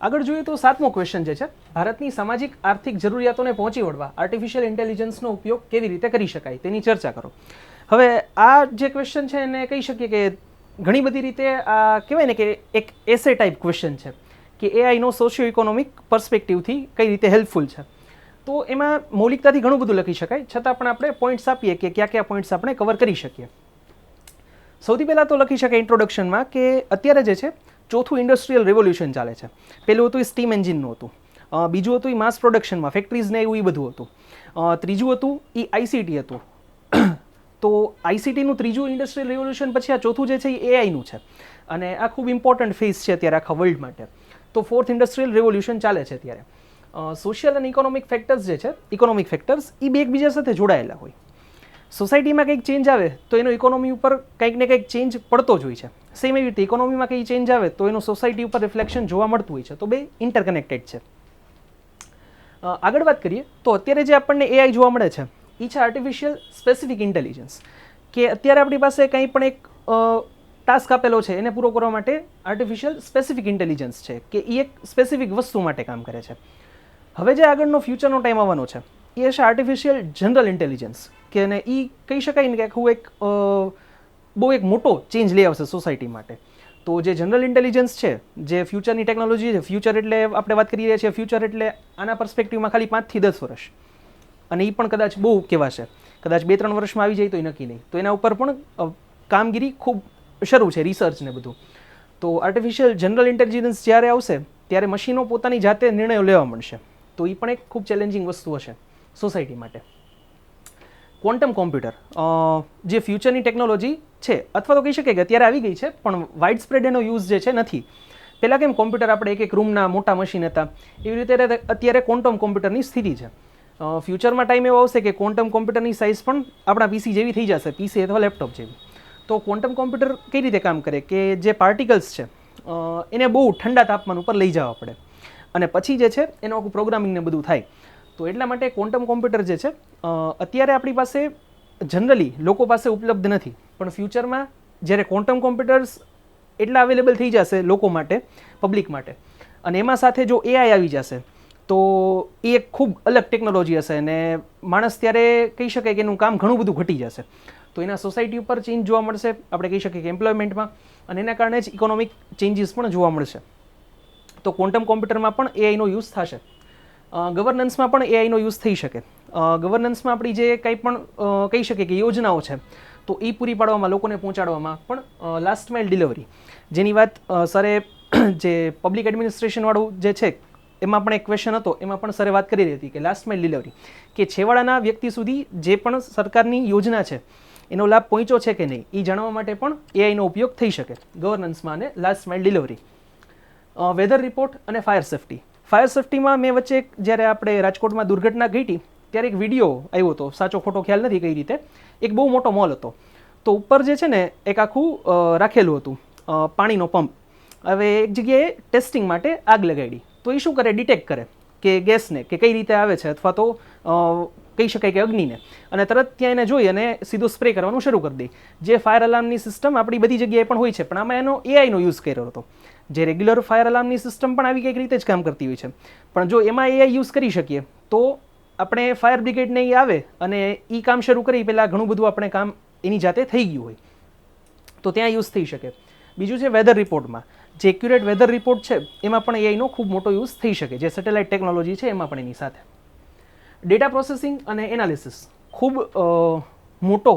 આગળ જોઈએ તો સાતમો ક્વેશ્ચન જે છે, ભારતની સામાજિક આર્થિક જરૂરિયાતોને પહોંચી વળવા આર્ટિફિશિયલ ઇન્ટેલિજન્સનો ઉપયોગ કેવી રીતે કરી શકાય તેની ચર્ચા કરો. હવે આ જે ક્વેશ્ચન છે એને કહી શકીએ કે ઘણી બધી રીતે આ કહેવાય ને કે એક એસે ટાઈપ ક્વેશ્ચન છે કે એઆઈનો સોશિયો ઇકોનોમિક પર્સ્પેક્ટિવથી કઈ રીતે હેલ્પફુલ છે. તો એમાં મૌલિકતાથી ઘણું બધું લખી શકાય, છતાં પણ આપણે પોઈન્ટ્સ આપીએ કે કયા કયા પોઈન્ટ્સ આપણે કવર કરી શકીએ. સૌથી પહેલાં તો લખી શકાય ઇન્ટ્રોડક્શનમાં કે અત્યારે જે છે ચોથું ઇન્ડસ્ટ્રીયલ રેવોલ્યુશન ચાલે છે. પહેલું હતું એ સ્ટીમ એન્જિનનું હતું, બીજું હતું એ માસ પ્રોડક્શનમાં ફેક્ટરીઝને એવું એ બધું હતું, ત્રીજું હતું એ આઈસીટી હતું. તો આઈસીટીનું ત્રીજું ઇન્ડસ્ટ્રીયલ રેવોલ્યુશન પછી આ ચોથું જે છે એ એઆઈનું છે અને આ ખૂબ ઇમ્પોર્ટન્ટ ફેઝ છે અત્યારે આખા વર્લ્ડ માટે. તો ફોર્થ ઇન્ડસ્ટ્રીયલ રેવોલ્યુશન ચાલે છે અત્યારે. સોશિયલ અને ઇકોનોમિક ફેક્ટર્સ જે છે, ઇકોનોમિક ફેક્ટર્સ એ બે એકબીજા સાથે જોડાયેલા હોય. સોસાયટીમાં કંઈક ચેન્જ આવે તો એનો ઇકોનોમી ઉપર કંઈક ને કંઈક ચેન્જ પડતો જ હોય છે. સેમ એવી રીતે ઇકોનોમીમાં કંઈ ચેન્જ આવે તો એનું સોસાયટી ઉપર રિફ્લેક્શન જોવા મળતું હોય છે. તો બે ઇન્ટરકનેક્ટેડ છે. આગળ વાત કરીએ તો અત્યારે જે આપણને એઆઈ જોવા મળે છે એ છે આર્ટિફિશિયલ સ્પેસિફિક ઇન્ટેલિજન્સ. કે અત્યારે આપણી પાસે કંઈ પણ એક ટાસ્ક આપેલો છે એને પૂરો કરવા માટે આર્ટિફિશિયલ સ્પેસિફિક ઇન્ટેલિજન્સ છે કે એ એક સ્પેસિફિક વસ્તુ માટે કામ કરે છે. હવે જે આગળનો ફ્યુચરનો ટાઈમ આવવાનો છે એ છે આર્ટિફિશિયલ જનરલ ઇન્ટેલિજન્સ કે અને એ કહી શકાય ને કે આખું એક બહુ એક મોટો ચેન્જ લઈ આવશે સોસાયટી માટે. તો જે જનરલ ઇન્ટેલિજન્સ છે, જે ફ્યુચરની ટેકનોલોજી છે, ફ્યુચર એટલે આપણે વાત કરી રહ્યા છીએ ફ્યુચર એટલે આના પર્સ્પેક્ટિવમાં ખાલી 5 થી 10 વર્ષ, અને એ પણ કદાચ બહુ કહેવાશે, કદાચ 2-3 વર્ષમાં આવી જાય તો એ નક્કી નહીં. તો એના ઉપર પણ કામગીરી ખૂબ શરૂ છે, રિસર્ચ ને બધું. તો આર્ટિફિશિયલ જનરલ ઇન્ટેલિજન્સ જ્યારે આવશે ત્યારે મશીનો પોતાની જાતે નિર્ણયો લેવા મળશે. તો એ પણ એક ખૂબ ચેલેન્જિંગ વસ્તુ હશે સોસાયટી માટે. ક્વોન્ટમ કોમ્પ્યુટર જે ફ્યુચરની ટેકનોલોજી છે, અથવા તો કહી શકીએ કે અત્યારે આવી ગઈ છે પણ વાઇડ સ્પ્રેડ એનો યુઝ જે છે નથી. પહેલાં કેમ કોમ્પ્યુટર આપણે એક રૂમના મોટા મશીન હતા, એવી રીતે અત્યારે ક્વોન્ટમ કોમ્પ્યુટરની સ્થિતિ છે. ફ્યુચરમાં ટાઈમ એવો આવશે કે ક્વોન્ટમ કોમ્પ્યુટરની સાઇઝ પણ આપણા પીસી જેવી થઈ જશે, પીસી અથવા લેપટોપ જેવી. તો ક્વોન્ટમ કોમ્પ્યુટર કઈ રીતે કામ કરે કે જે પાર્ટિકલ્સ છે એને બહુ ઠંડા તાપમાન ઉપર લઈ જવા પડે અને પછી જે છે એનું આખું પ્રોગ્રામિંગ ને બધું થાય. તો એટલા માટે ક્વોન્ટમ કોમ્પ્યુટર જે છે અત્યારે આપણી પાસે જનરલી લોકો પાસે ઉપલબ્ધ નથી, પણ ફ્યુચરમાં જ્યારે ક્વોન્ટમ કોમ્પ્યુટર્સ એટલા અવેલેબલ થઈ જશે લોકો માટે, પબ્લિક માટે, અને એમાં સાથે જો એઆઈ આવી જશે તો એ એક ખૂબ અલગ ટેકનોલોજી હશે અને માણસ ત્યારે કહી શકાય કે એનું કામ ઘણું બધું ઘટી જશે. તો એના સોસાયટી ઉપર ચેન્જ જોવા મળશે, આપણે કહી શકીએ કે એમ્પ્લોયમેન્ટમાં, અને એના કારણે જ ઇકોનોમિક ચેન્જીસ પણ જોવા મળશે. તો ક્વોન્ટમ કોમ્પ્યુટરમાં પણ એઆઈનો યુઝ થશે. ગવર્નન્સમાં પણ એઆઈનો યુઝ થઈ શકે. ગવર્નન્સમાં આપણી જે કંઈ પણ કહી શકીએ કે યોજનાઓ છે તો એ પૂરી પાડવામાં, લોકોને પહોંચાડવામાં પણ લાસ્ટ માઇલ ડિલિવરી જેની વાત સરે જે પબ્લિક એડમિનિસ્ટ્રેશનવાળું જે છે એમાં પણ એક ક્વેશ્ચન હતો, એમાં પણ સરે વાત કરી રહી હતી કે લાસ્ટ માઇલ ડિલિવરી કે છેવાડાના વ્યક્તિ સુધી જે પણ સરકારની યોજના છે એનો લાભ પહોંચ્યો છે કે નહીં એ જાણવા માટે પણ એઆઈનો ઉપયોગ થઈ શકે ગવર્નન્સમાં અને last mile delivery. Weather report અને ફાયર સેફ્ટી. ફાયર સેફ્ટીમાં મેં વચ્ચે જ્યારે આપણે રાજકોટમાં દુર્ઘટના ગઈ હતી ત્યારે એક વિડીયો આવ્યો હતો, સાચો ખોટો ખ્યાલ નથી કઈ રીતે. એક બહુ મોટો મોલ હતો, તો ઉપર જે છે ને એક આખું રાખેલું હતું પાણીનો પંપ. હવે એક જગ્યાએ ટેસ્ટિંગ માટે આગ લગાડી, તો એ શું કરે, ડિટેક્ટ કરે કે ગેસને કે કઈ રીતે આવે છે, અથવા તો કહી શકાય કે અગ્નિને, અને તરત ત્યાં એને જોઈ અને સીધો સ્પ્રે કરવાનું શરૂ કરી દે. જે ફાયર અલાર્મની સિસ્ટમ આપણી બધી જગ્યાએ પણ હોય છે, પણ આમાં એનો એઆઈનો યુઝ કર્યો હતો. જે રેગ્યુલર ફાયર અલાર્મની સિસ્ટમ પણ આવી કંઈક રીતે જ કામ કરતી હોય છે, પણ જો એમાં એઆઈ યુઝ કરી શકીએ તો આપણે ફાયર બ્રિગેડને એ આવે અને એ કામ શરૂ કરી પહેલાં ઘણું બધું આપણે કામ એની જાતે થઈ ગયું હોય તો ત્યાં યુઝ થઈ શકે. બીજું છે વેધર રિપોર્ટમાં, જે એક્યુરેટ વેધર રિપોર્ટ છે એમાં પણ એઆઈનો ખૂબ મોટો યુઝ થઈ શકે, જે સેટેલાઇટ ટેકનોલોજી છે એમાં પણ એની સાથે. ડેટા પ્રોસેસિંગ અને એનાલિસિસ ખૂબ મોટો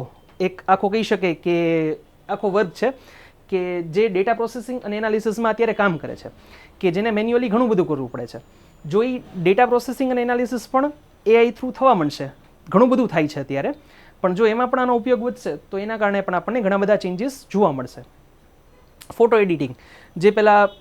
એક આખો કહી શકે કે આખો વર્ગ છે કે જે ડેટા પ્રોસેસિંગ અને એનાલિસિસમાં અત્યારે કામ કરે છે, કે જેને મેન્યુઅલી ઘણું બધું કરવું પડે છે. જો એ ડેટા પ્રોસેસિંગ અને એનાલિસિસ પણ એઆઈ થ્રુ થવા મળશે, ઘણું બધું થાય છે અત્યારે, પણ જો એમાં પણ આનો ઉપયોગ વધશે તો એના કારણે પણ આપણને ઘણા બધા ચેન્જીસ જોવા મળશે. ફોટો એડિટિંગ, જે પહેલાં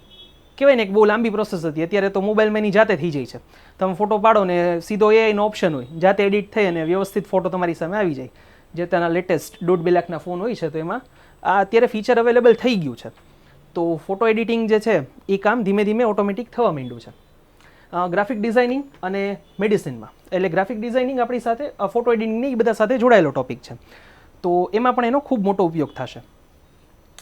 કહેવાય ને એક બહુ લાંબી પ્રોસેસ હતી, અત્યારે તો મોબાઈલમાં એની જાતે થઈ જાય છે. તમે ફોટો પાડો ને સીધો એઆઈનો ઓપ્શન હોય, જાતે એડિટ થઈ અને વ્યવસ્થિત ફોટો તમારી સામે આવી જાય. જે તેના લેટેસ્ટ 1.5-2 લાખના ફોન હોય છે તો એમાં આ અત્યારે ફીચર અવેલેબલ થઈ ગયું છે. તો ફોટો એડિટિંગ જે છે એ કામ ધીમે ધીમે ઓટોમેટિક થવા માંડ્યું છે. ગ્રાફિક ડિઝાઇનિંગ અને મેડિસિનમાં, એટલે ગ્રાફિક ડિઝાઇનિંગ આપણી સાથે ફોટો એડિટિંગની એ બધા સાથે જોડાયેલો ટોપિક છે, તો એમાં પણ એનો ખૂબ મોટો ઉપયોગ થશે.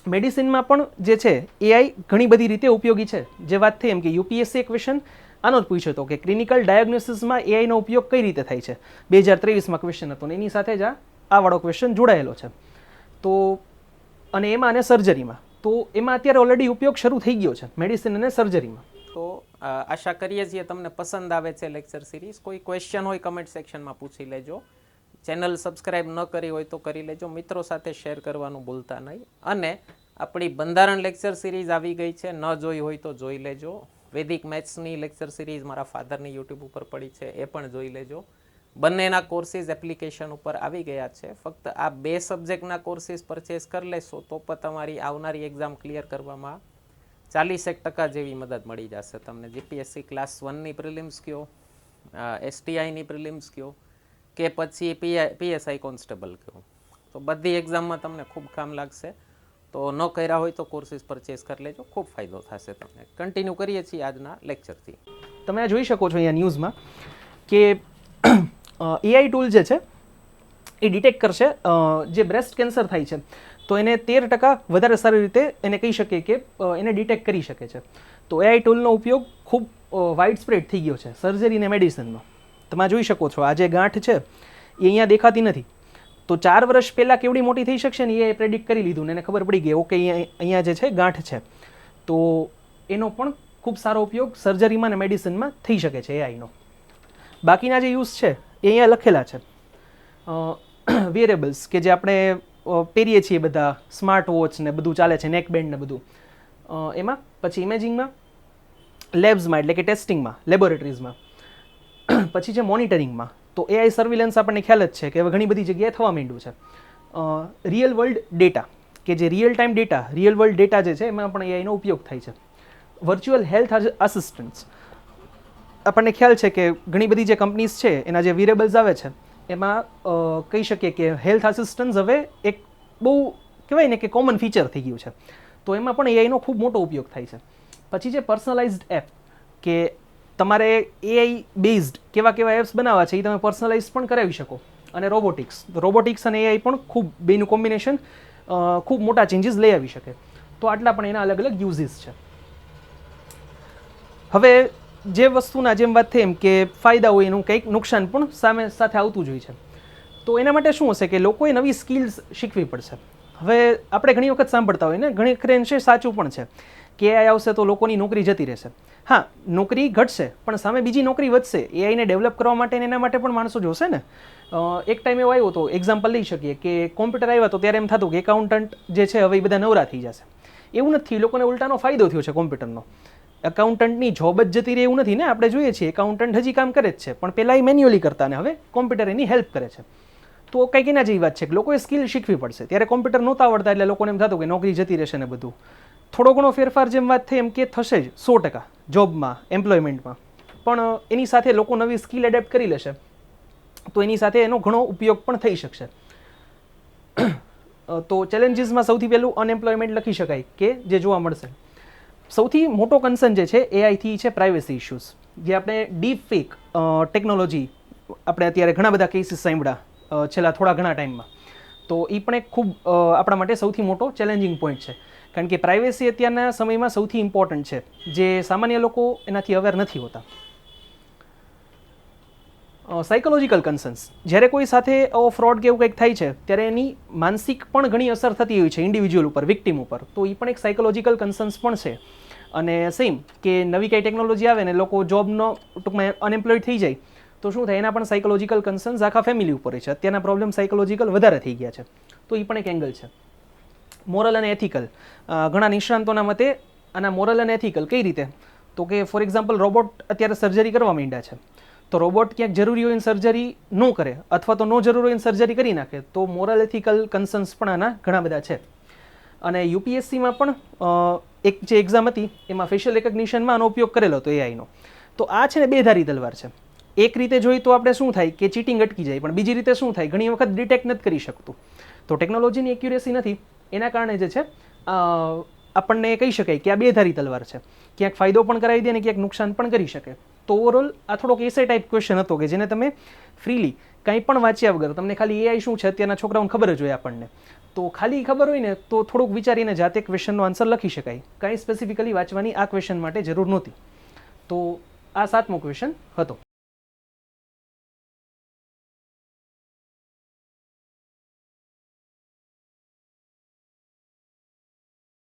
મેડિસિનમાં પણ જે છે એઆઈ ઘણી બધી રીતે ઉપયોગી છે. જે વાત થઈ એમ કે યુપીએસસી ક્વેશ્ચન આનો જ પૂછ્યો હતો કે ક્લિનિકલ ડાયગ્નોસિસમાં એઆઈનો ઉપયોગ કઈ રીતે થાય છે. 2023માં ક્વેશ્ચન હતો ને એની સાથે જ આ વાળો ક્વેશ્ચન જોડાયેલો છે. તો અને એમાં અને સર્જરીમાં, તો એમાં અત્યારે ઓલરેડી ઉપયોગ શરૂ થઈ ગયો છે મેડિસિન અને સર્જરીમાં. તો આશા કરીએ છીએ તમને પસંદ આવે છે લેક્ચર સિરીઝ. કોઈ ક્વેશ્ચન હોય કમેન્ટ સેક્શનમાં પૂછી લેજો. ચેનલ સબસ્ક્રાઇબ ન કરી હોય તો કરી લેજો. મિત્રો સાથે શેર કરવાનું ભૂલતા નહીં. અને આપણી બંધારણ લેક્ચર સિરીઝ આવી ગઈ છે, ન જોઈ હોય તો જોઈ લેજો. વૈદિક મેથ્સની લેક્ચર સિરીઝ મારા ફાધરની યુટ્યુબ ઉપર પડી છે, એ પણ જોઈ લેજો. બંનેના કોર્સીસ એપ્લિકેશન ઉપર આવી ગયા છે. ફક્ત આ 2 સબ્જેક્ટના કોર્સીસ પરચેસ કરી લેશો તો પણ તમારી આવનારી એક્ઝામ ક્લિયર કરવામાં 40% જેવી મદદ મળી જશે તમને. જીપીએસસી ક્લાસ 1ની પ્રિલિમ્સ કયો, એસટીઆઈની પ્રિલિમ્સ કયો કે પછી પીએસઆઈ કોન્સ્ટેબલ કયો, તો બધી એક્ઝામમાં તમને ખૂબ કામ લાગશે. તો ન કર્યા હોય તો કોર્સીસ પરચેસ કરી લેજો, ખૂબ ફાયદો થશે તમને. કન્ટિન્યુ કરીએ છીએ આજના લેક્ચરથી. તમે આ જોઈ શકો છો અહીંયા ન્યૂઝમાં કે એઆઈ ટૂલ જે છે એ ડિટેક્ટ કરશે જે બ્રેસ્ટ કેન્સર થાય છે તો એને 13% વધારે સારી રીતે એને કહી શકીએ કે એને ડિટેક્ટ કરી શકે છે. તો એઆઈ ટૂલનો ઉપયોગ ખૂબ વાઇડ સ્પ્રેડ થઈ ગયો છે સર્જરી અને મેડિસિનમાં. તમે જોઈ શકો છો આ જે ગાંઠ છે એ અહીંયા દેખાતી નથી, તો 4 વર્ષ પહેલાં કેવડી મોટી થઈ શકશે ને એ પ્રેડિક્ટ કરી લીધું ને એને ખબર પડી ગઈ ઓકે અહીંયા જે છે ગાંઠ છે. તો એનો પણ ખૂબ સારો ઉપયોગ સર્જરીમાં અને મેડિસિનમાં થઈ શકે છે એઆઈનો. બાકીના જે યુઝ છે એ અહીંયા લખેલા છે. વેરેબલ્સ કે જે આપણે પહેરીએ છીએ બધા, સ્માર્ટ વોચ ને બધું ચાલે છે, નેક બેન્ડ ને બધું એમાં. પછી ઇમેજિંગમાં, લેબ્સમાં એટલે કે ટેસ્ટિંગમાં, લેબોરેટરીઝમાં. પછી છે મોનિટરિંગમાં, તો એઆઈ સર્વિલન્સ આપણને ખ્યાલ જ છે કે હવે ઘણી બધી જગ્યાએ થવા માંડ્યું છે. રિયલ વર્લ્ડ ડેટા કે જે real time data, real world data જે છે એમાં પણ એઆઈનો ઉપયોગ થાય છે. વર્ચ્યુઅલ હેલ્થ આસિસ્ટન્ટ્સ, આપણને ખ્યાલ છે કે ઘણી બધી જે કંપનીઝ છે એના જે વેરેબલ્સ આવે છે એમાં કહી શકીએ કે હેલ્થ આસિસ્ટન્સ હવે એક બહુ કહેવાય ને કે કોમન ફીચર થઈ ગયું છે. તો એમાં પણ એઆઈનો ખૂબ મોટો ઉપયોગ થાય છે. પછી જે પર્સનલાઇઝ્ડ એપ કે તમારે એઆઈ બેઝડ કેવા કેવા એપ્સ બનાવવા છે એ તમે પર્સનલાઇઝ પણ કરાવી શકો. અને રોબોટિક્સ અને એઆઈ પણ ખૂબ બેનું કોમ્બિનેશન ખૂબ મોટા ચેન્જીસ લઈ આવી શકે. તો આટલા પણ એના અલગ અલગ યુઝીસ છે. હવે જે વસ્તુના જેમ વાત થઈ એમ કે ફાયદા હોય એનું કંઈક નુકસાન પણ સાથે આવતું જ હોય છે. તો એના માટે શું હશે કે લોકોએ નવી સ્કિલ્સ શીખવી પડશે. હવે આપણે ઘણી વખત સાંભળતા હોય ને, ઘણી ખરી અંશે સાચું પણ છે કે એઆઈ આવશે તો લોકોની નોકરી જતી રહેશે. હા, નોકરી ઘટશે પણ સામે બીજી નોકરી વધશે. એઆઈને ડેવલપ કરવા માટે એના માટે પણ માણસો જોશે ને. એક ટાઈમ એવો આવ્યો તો એક્ઝામ્પલ લઈ શકીએ કે કોમ્પ્યુટર આવ્યા તો ત્યારે એમ થતું કે એકાઉન્ટન્ટ જે છે હવે એ બધા નવરા થઈ જશે. એવું નથી, લોકોને ઉલટાનો ફાયદો થયો છે કોમ્પ્યુટરનો. એકાઉન્ટન્ટની જોબ જ જતી રહે એવું નથી ને. આપણે જોઈએ છીએ એકાઉન્ટન્ટ હજી કામ કરે જ છે પણ પહેલાં એ મેન્યુઅલી કરતા ને હવે કોમ્પ્યુટર એની હેલ્પ કરે છે. તો કંઈક એના જેવી વાત છે કે લોકોએ સ્કિલ શીખવી પડશે. ત્યારે કોમ્પ્યુટર નહોતા આવડતા એટલે લોકોને એમ થતું કે નોકરી જતી રહેશે ને બધું. થોડો ઘણો ફેરફાર જેમ વાત થઈ એમ કે થશે જ 100% જોબમાં, એમ્પ્લોયમેન્ટમાં. પણ એની સાથે લોકો નવી સ્કિલ એડેપ્ટ કરી લેશે તો એની સાથે એનો ઘણો ઉપયોગ પણ થઈ શકશે. તો ચેલેન્જીસમાં સૌથી પહેલું અનએમ્પ્લોયમેન્ટ લખી શકાય કે જે જોવા મળશે. સૌથી મોટો કન્સર્ન જે છે એઆઈથી છે પ્રાઇવેસી ઇશ્યુઝ. જે આપણે ડીપ ફેક ટેકનોલોજી આપણે અત્યારે ઘણા બધા કેસીસ સાંભળ્યા છેલ્લા થોડા ઘણા ટાઈમમાં. તો એ પણ એક ખૂબ આપણા માટે સૌથી મોટો ચેલેન્જિંગ પોઈન્ટ છે. કારણ કે પ્રાઇવેસી અત્યારના સમયમાં સૌથી ઇમ્પોર્ટન્ટ છે, જે સામાન્ય લોકો એનાથી અવેર નથી હોતા. સાયકોલોજીકલ કન્સર્ન્સ, જ્યારે કોઈ સાથે ફ્રોડ કે એવું કંઈક થાય છે ત્યારે એની માનસિક પણ ઘણી અસર થતી હોય છે ઇન્ડિવિજ્યુઅલ ઉપર, વિક્ટિમ ઉપર. તો એ પણ એક સાયકોલોજીકલ કન્સર્ન્સ પણ છે. અને સેમ કે નવી કંઈ ટેકનોલોજી આવે ને લોકો જોબનો ટૂંકમાં અનએમ્પ્લોયડ થઈ જાય તો શું થાય, એના પણ સાયકોલોજીકલ કન્સર્ન્સ આખા ફેમિલી ઉપર છે. અત્યારના પ્રોબ્લેમ સાયકોલોજીકલ વધારે થઈ ગયા છે. તો એ પણ એક એંગલ છે. મોરલ અને એથિકલ, ઘણા નિષ્ણાંતોના મતે આના મોરલ અને એથિકલ કઈ રીતે, તો કે ફોર એક્ઝામ્પલ રોબોટ અત્યારે સર્જરી કરવા માંડ્યા છે. તો રોબોટ ક્યાંક જરૂરી હોય સર્જરી ન કરે અથવા તો ન જરૂર હોય સર્જરી કરી નાખે તો મોરલ એથિકલ કન્સર્ન્સ પણ આના ઘણા બધા છે. અને યુપીએસસીમાં પણ એક જે એક્ઝામ હતી એમાં ફેશિયલ રેકગ્નિશનમાં આનો ઉપયોગ કરેલો હતો એઆઈનો. તો આ છે ને બે ધારી તલવાર છે. એક રીતે જોઈએ તો આપણે શું થાય કે ચીટિંગ અટકી જાય, પણ બીજી રીતે શું થાય ઘણી વખત ડિટેક્ટ નથી કરી શકતું. તો ટેકનોલોજીની એક્યુરેસી નથી, એના કારણે જે છે આપણને કહી શકાય કે આ બે ધારી તલવાર છે. ક્યાંક ફાયદો પણ કરાવી દે અને ક્યાંક નુકસાન પણ કરી શકે. તો ઓવરઓલ આ થોડોક એસે ટાઈપ ક્વેશ્ચન હતો કે જેને તમે ફ્રીલી કંઈ પણ વાંચ્યા વગર, તમને ખાલી એઆઈ શું છે અત્યારના છોકરાઓને ખબર જ હોય આપણને, તો ખાલી ખબર હોય ને તો થોડુંક વિચારીને જાતે ક્વેશ્ચનનો આન્સર લખી શકાય, કાંઈ સ્પેસિફિકલી વાંચવાની આ ક્વેશ્ચન માટે જરૂર નહોતી. તો આ 7મો ક્વેશ્ચન હતો.